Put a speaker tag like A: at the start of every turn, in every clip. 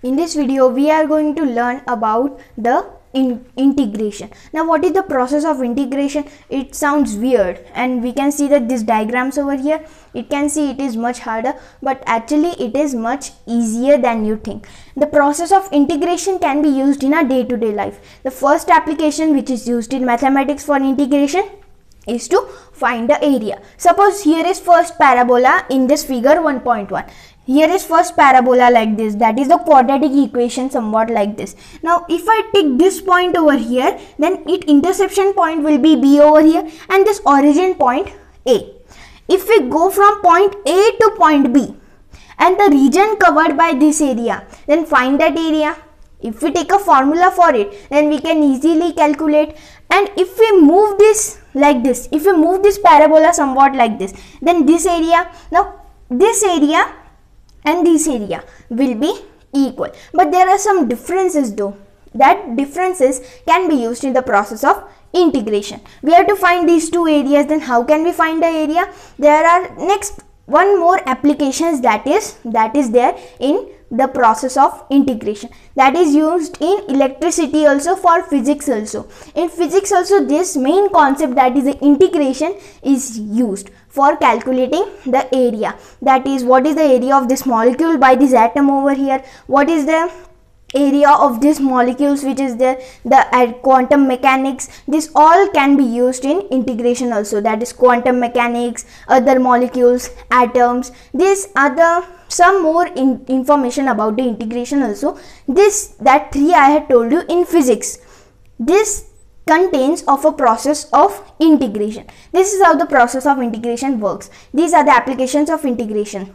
A: In this video, we are going to learn about the integration. Now, what is the process of integration? It sounds weird, and we can see that these diagrams over here, it can see it is much harder, but actually it is much easier than you think. The process of integration can be used in our day-to-day life. The first application which is used in mathematics for integration is to find the area. Suppose here is first parabola in this figure 1.1. Here is first parabola like this, that is the quadratic equation somewhat like this. Now if I take this point over here, then its intersection point will be B over here and this origin point A. If we go from point A to point B and the region covered by this area, then find that area. If we take a formula for it, then we can easily calculate. And if we move this like this, if we move this parabola somewhat like this, then this area, now this area and this area will be equal. But there are some differences though. That differences can be used in the process of integration. We have to find these two areas. Then how can we find the area? There are next one more applications that is there in the process of integration, that is used in electricity also, for physics also. In physics also, this main concept, that is the integration, is used for calculating the area. That is, what is the area of this molecule by this atom over here, what is the area of these molecules which is there, the quantum mechanics. This all can be used in integration also, that is quantum mechanics, other molecules, atoms. These are the some more information about the integration also. That three I had told you in physics. This contains of a process of integration. This is how the process of integration works. These are the applications of integration.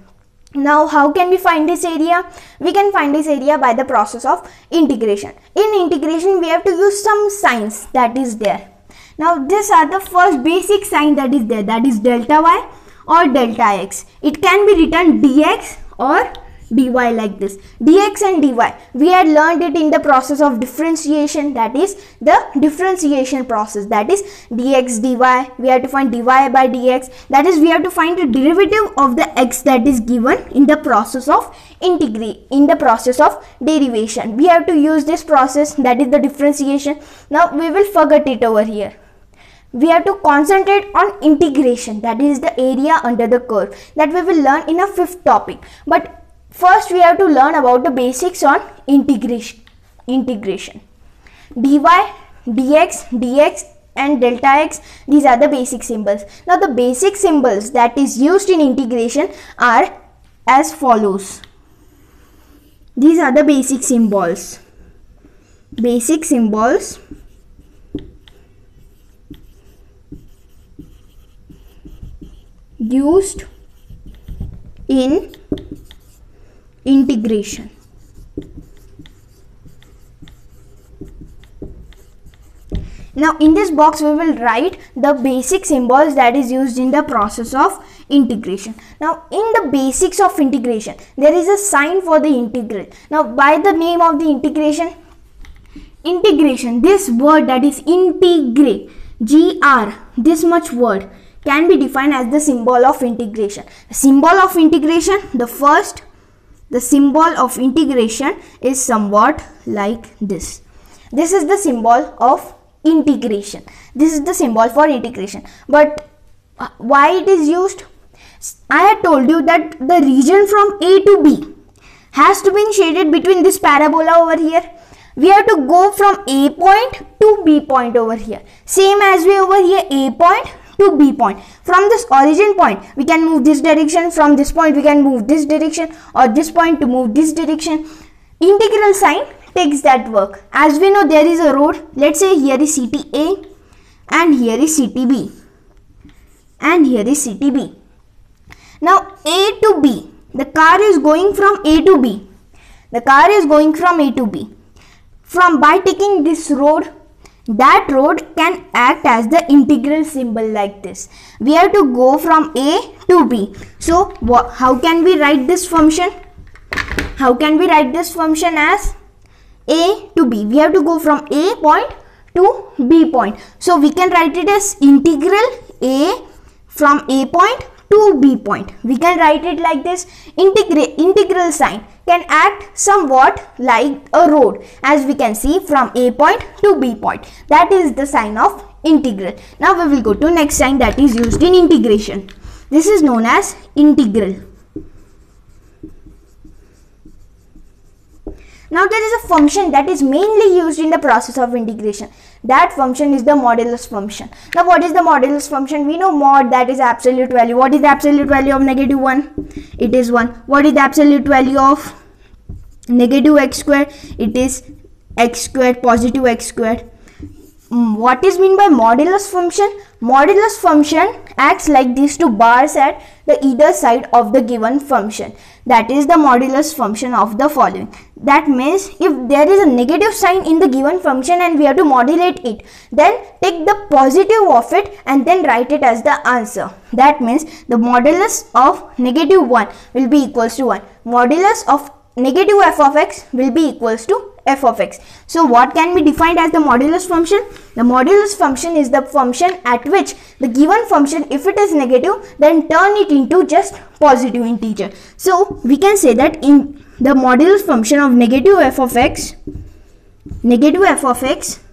A: Now, how can we find this area? We can find this area by the process of integration. In integration, we have to use some signs that is there. Now, these are the first basic sign that is there, that is delta y or delta x. It can be written dx or dy like this. Dx and dy, we had learned it in the process of differentiation, that is the differentiation process, that is dx dy. We have to find dy by dx, that is we have to find the derivative of the x that is given in the process of in the process of derivation. We have to use this process, that is the differentiation. Now we will forget it over here. We have to concentrate on integration, that is the area under the curve, that we will learn in a fifth topic. But first we have to learn about the basics on integration. Dy, dx, dx and delta x, these are the basic symbols. Now the basic symbols that is used in integration are as follows. These are the basic symbols. Basic symbols used in integration. Now in this box we will write the basic symbols that is used in the process of integration. Now in the basics of integration, there is a sign for the integral. Now by the name of the integration, this word, that is integrate, gr, this much word can be defined as the symbol of integration. The symbol of integration, the symbol of integration is somewhat like this. This is the symbol of integration. This is the symbol for integration. But why it is used? I had told you that the region from A to B has to be shaded between this parabola over here. We have to go from A point to B point over here. Same as we over here, A point to B point. From this origin point, we can move this direction. From this point, we can move this direction, or this point to move this direction. Integral sign takes that work. As we know, there is a road. Let's say here is CTA and here is CTB and here is CTB. Now A to B, the car is going from A to B. The car is going from A to B. By taking this road, that road can act as the integral symbol like this. We have to go from A to B. So how can we write this function? How can we write this function as A to B? We have to go from A point to B point. So we can write it as integral A from A point to B point. We can write it like this. Integral sign can act somewhat like a road, as we can see from A point to B point. That is the sign of integral. Now we will go to next sign that is used in integration. This is known as integral. Now there is a function that is mainly used in the process of integration. That function is the modulus function. Now what is the modulus function? We know mod, that is absolute value. What is the absolute value of -1? It is 1. What is the absolute value of negative x squared? It is x squared, positive x squared. What is meant by modulus function? Modulus function acts like these two bars at the either side of the given function. That is the modulus function of the following. That means if there is a negative sign in the given function and we have to modulate it, then take the positive of it and then write it as the answer. That means the modulus of -1 will be equals to 1. Modulus of negative f of x will be equals to f of x. So what can be defined as the modulus function? The modulus function is the function at which the given function, if it is negative, then turn it into just positive integer. So we can say that in the modulus function of negative f of x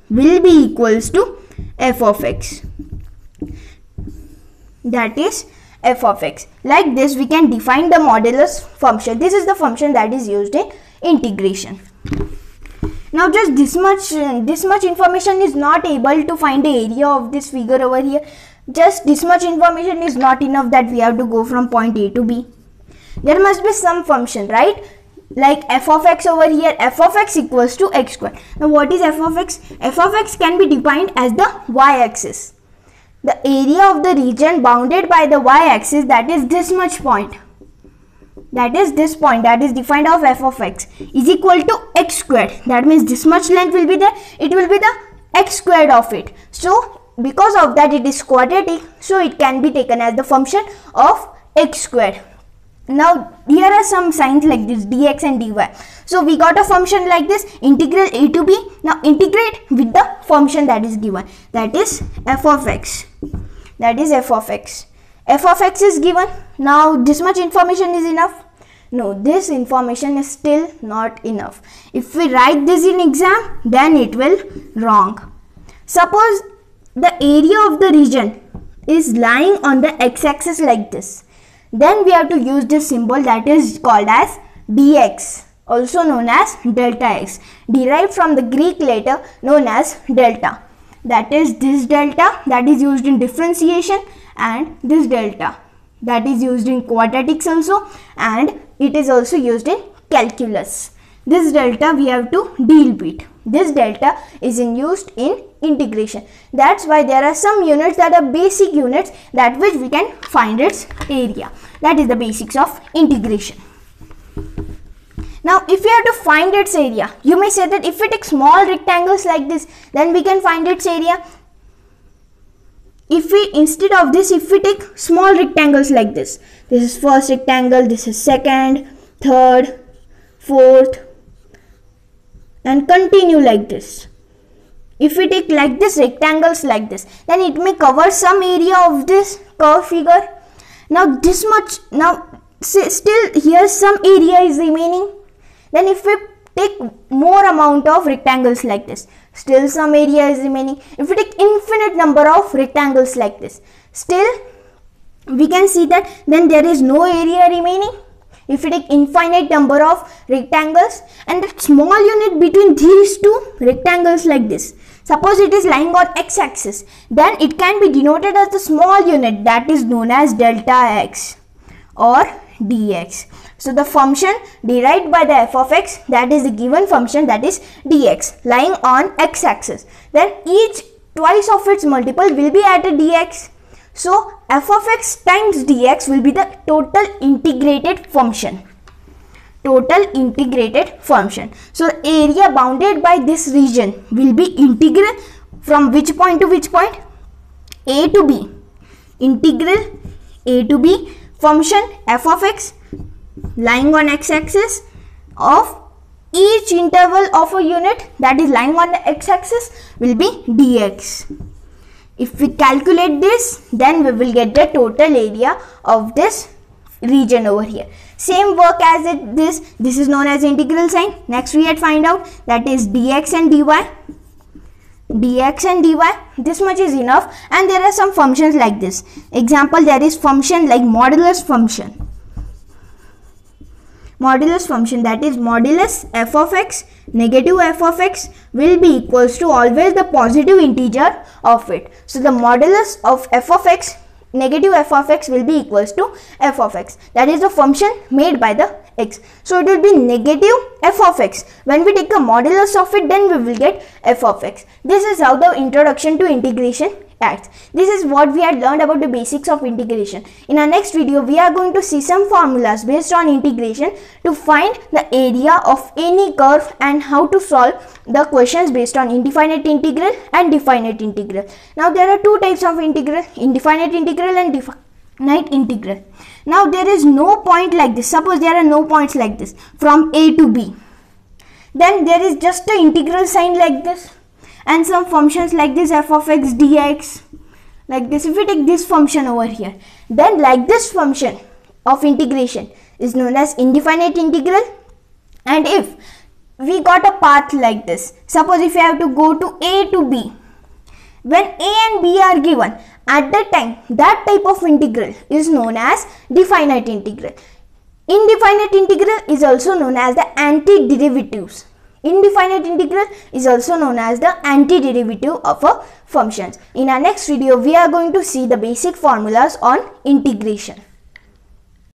A: will be equals to f of x. That is f of x. Like this we can define the modulus function. This is the function that is used in integration. Now just this much information is not able to find the area of this figure over here. Just this much information is not enough that we have to go from point A to B. There must be some function, right? Like f of x over here, f of x equals to x squared. Now what is f of x? F of x can be defined as the y-axis. The area of the region bounded by the y-axis, that is this much point. That is this point that is defined of f of x is equal to x squared. That means this much length will be there. It will be the x squared of it. So because of that it is quadratic. So it can be taken as the function of x squared. Now here are some signs like this, dx and dy. So we got a function like this, integral a to b. Now integrate with the function that is given. That is f of x. That is f of x. F of x is given. Now this much information is enough? No, this information is still not enough. If we write this in exam, then it will wrong. Suppose the area of the region is lying on the x-axis like this. Then we have to use this symbol that is called as dx, also known as delta x, derived from the Greek letter known as delta. That is this delta that is used in differentiation, and this delta that is used in quadratics also, and it is also used in calculus. This delta we have to deal with. This delta is used in integration. That's why there are some units that are basic units that which we can find its area. That is the basics of integration. Now if we have to find its area, you may say that if we take small rectangles like this, then we can find its area. If we, instead of this, if we take small rectangles like this is first rectangle, this is second, third, fourth, and continue like this. If we take like this rectangles like this, then it may cover some area of this curve figure. Now this much, now still here some area is remaining. Then if we take more amount of rectangles like this, still some area is remaining. If we take infinite number of rectangles like this, still we can see that then there is no area remaining. If we take infinite number of rectangles and a small unit between these two rectangles like this, suppose it is lying on x-axis, then it can be denoted as the small unit that is known as delta x or dx. So the function derived by the f of x, that is the given function, that is dx, lying on x-axis. Then each twice of its multiple will be at a dx. So f of x times dx will be the total integrated function. Total integrated function. So the area bounded by this region will be integral from which point to which point? A to b. Integral a to b function f of x lying on x-axis of each interval of a unit that is lying on the x-axis will be dx. If we calculate this, then we will get the total area of this region over here. Same work as this is known as integral sign. Next we had find out, that is dx and dy. Dx and dy, this much is enough. And there are some functions like this. Example, there is function like modulus function. Modulus function, that is modulus f of x, negative f of x will be equals to always the positive integer of it. So the modulus of f of x, negative f of x will be equals to f of x. That is the function made by the x. So it will be negative f of x. When we take the modulus of it, then we will get f of x. This is how the introduction to integration acts. This is what we had learned about the basics of integration. In our next video, we are going to see some formulas based on integration to find the area of any curve and how to solve the questions based on indefinite integral and definite integral. Now there are two types of integral, indefinite integral and definite integral. Now there is no point like this. Suppose there are no points like this from A to B. Then there is just an integral sign like this and some functions like this f of x dx like this. If we take this function over here, then like this function of integration is known as indefinite integral. And if we got a path like this, suppose if you have to go to A to B, when A and B are given, at that time that type of integral is known as definite integral. Indefinite integral is also known as the antiderivatives. Indefinite integral is also known as the antiderivative of a function. In our next video, we are going to see the basic formulas on integration.